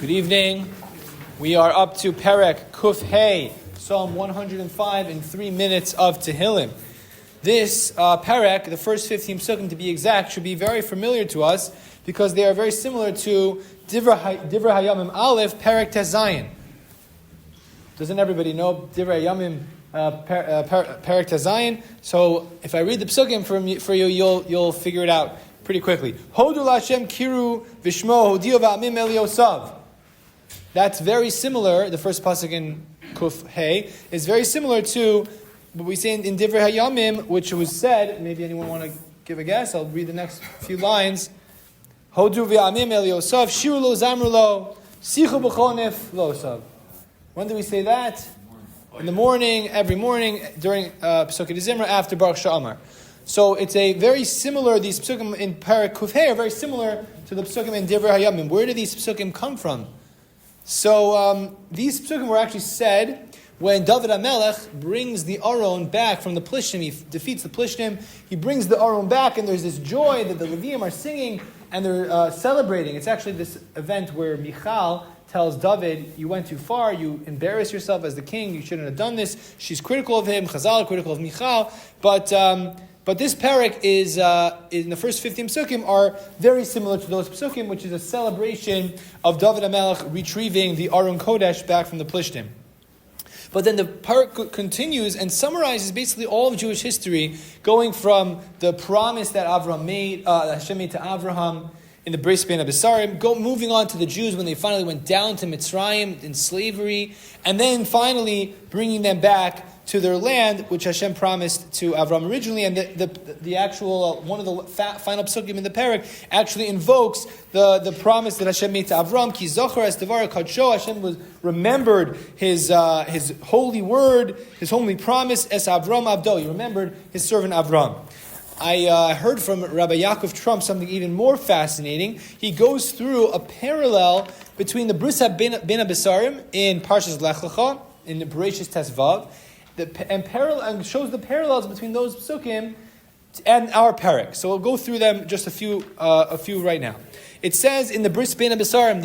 Good evening. We are up to Perek Kuf Hey, Psalm 105 in 3 minutes of Tehillim. This Perek, the first 15 psukim to be exact, should be very familiar to us because they are very similar to Divrei Hayamim Aleph, Perek Tes Zayin. Doesn't everybody know Divrei Hayamim Perek Tes Zayin? So if I read the psukim for you, you'll figure it out pretty quickly. Hodu Lashem Kiru Vishmo Hodio Va'amim Eliosav. That's very similar. The first pasuk in Kuf Hey is very similar to what we say in Divrei Hayamim, which was said. Maybe anyone want to give a guess? I'll read the next few lines. Hodu v'amim eliosav shiru lo zamru lo sichu b'chonef lo sav. When do we say that? In the morning, every morning during Pesukei Zimra after Baruch Sha'amar. So it's a very similar. These psukim in Perek Kuf Hey are very similar to the psukim in Divrei Hayamim. Where do these psukim come from? So these psukim were actually said when David HaMelech brings the Aron back from the Plishtim. He defeats the Plishtim. He brings the Aron back, and there's this joy that the Leviim are singing and they're celebrating. It's actually this event where Michal tells David, "You went too far. You embarrassed yourself as the king. You shouldn't have done this." She's critical of him. Chazal are critical of Michal, but this Perek is in the first 15 psukim are very similar to those psukim, which is a celebration of David HaMelech retrieving the Aron Kodesh back from the Plishtim. But then the Perek continues and summarizes basically all of Jewish history, going from the promise that Hashem made to Avraham in the Bris Bein HaBesarim, moving on to the Jews when they finally went down to Mitzrayim in slavery, and then finally bringing them back to their land, which Hashem promised to Avram originally, and the actual one of the final psukim in the Perek actually invokes the promise that Hashem made to Avram. Ki zocher es devar kadsho. Hashem remembered his holy word, his holy promise. Es Avram Avdo. He remembered his servant Avram. I heard from Rabbi Yaakov Trump something even more fascinating. He goes through a parallel between the Bris Bein HaBesarim in Parshas Lech Lecha in the Bereshis Tesvav, and shows the parallels between those psukim and our Perek. So we'll go through them, just a few right now. It says in the Bris Bein HaBesarim,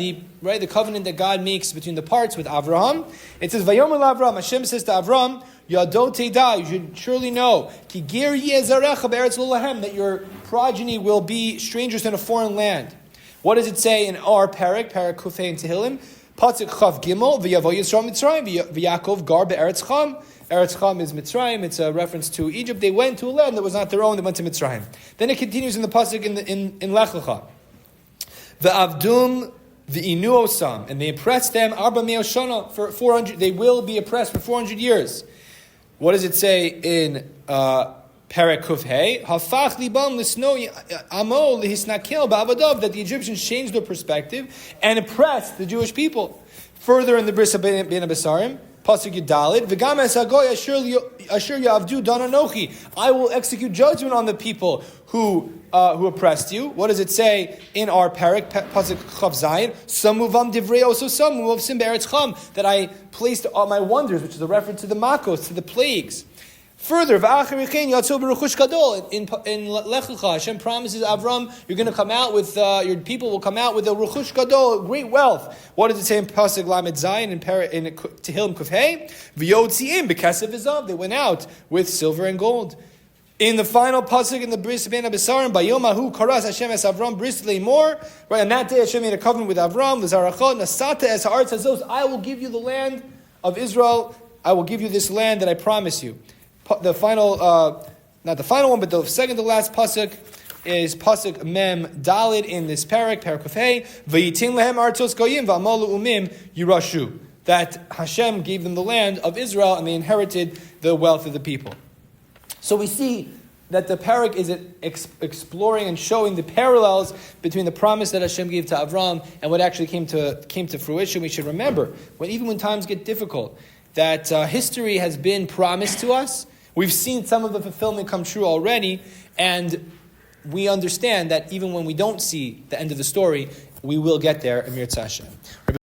the covenant that God makes between the parts with Avraham. It says, "Vayomer Avram." Hashem says to Avram, "Yado teida." You should surely know, "Ki ger yeh zarecha be'eretz lo lahem," that your progeny will be strangers in a foreign land. What does it say in our Perek Kuf Hey and Tehillim? Pasuk Chav Gimel, v'yavo Yisrael Mitzrayim, v'Yakov gar be'eretz Cham. Eretz Cham is Mitzrayim. It's a reference to Egypt. They went to a land that was not their own. They went to Mitzrayim. Then it continues in the pasuk in Lech Lecha. V'avdum v'inu osam, and they oppressed them arba me'o shana for 400. They will be oppressed for 400 years. What does it say in Perek Kuf Hey? Hafach libam l'sno amo lehisnakel ba'avadav, that the Egyptians changed their perspective and oppressed the Jewish people. Further in the Bris Bein HaBesarim, Pasuk Yudalid, V'gam es hagoy asher yavdu dan anochi. I will execute judgment on the people who oppressed you. What does it say in our Perek, Pasuk Chav Zayin? Samuvam divrei oso samu of sim be'eretz cham, that I placed all my wonders, which is a reference to the makos, to the plagues. Further, v'achar yichein yatzol b'ruchush gadol. In Lech Lecha, Hashem promises Avram, you're going to come out with, your people will come out with a ruchush gadol, great wealth. What does it say in Pasuk Lamed Zayin in Tehillim Kuf Hey? V'yotziim b'kesav v'zav. They went out with silver and gold. In the final pasuk in the Bris Bein HaBesarim, Bayomahu karas Hashem es Avram bris leimor. Right, on that day Hashem made a covenant with Avram. L'zarachot nasata es haaretz hazos. I will give you the land of Israel. I will give you this land that I promise you. The final, not the final one, but the second to last pasuk is pasuk Mem Dalid in this Perek Kuf Hey. V'yitin lehem artzos goyim v'amalu umim yirashu. That Hashem gave them the land of Israel and they inherited the wealth of the people. So we see that the Perek is exploring and showing the parallels between the promise that Hashem gave to Avram and what actually came to fruition. We should remember, even when times get difficult, that history has been promised to us. We've seen some of the fulfillment come true already, and we understand that even when we don't see the end of the story, we will get there, Amir Tzashem.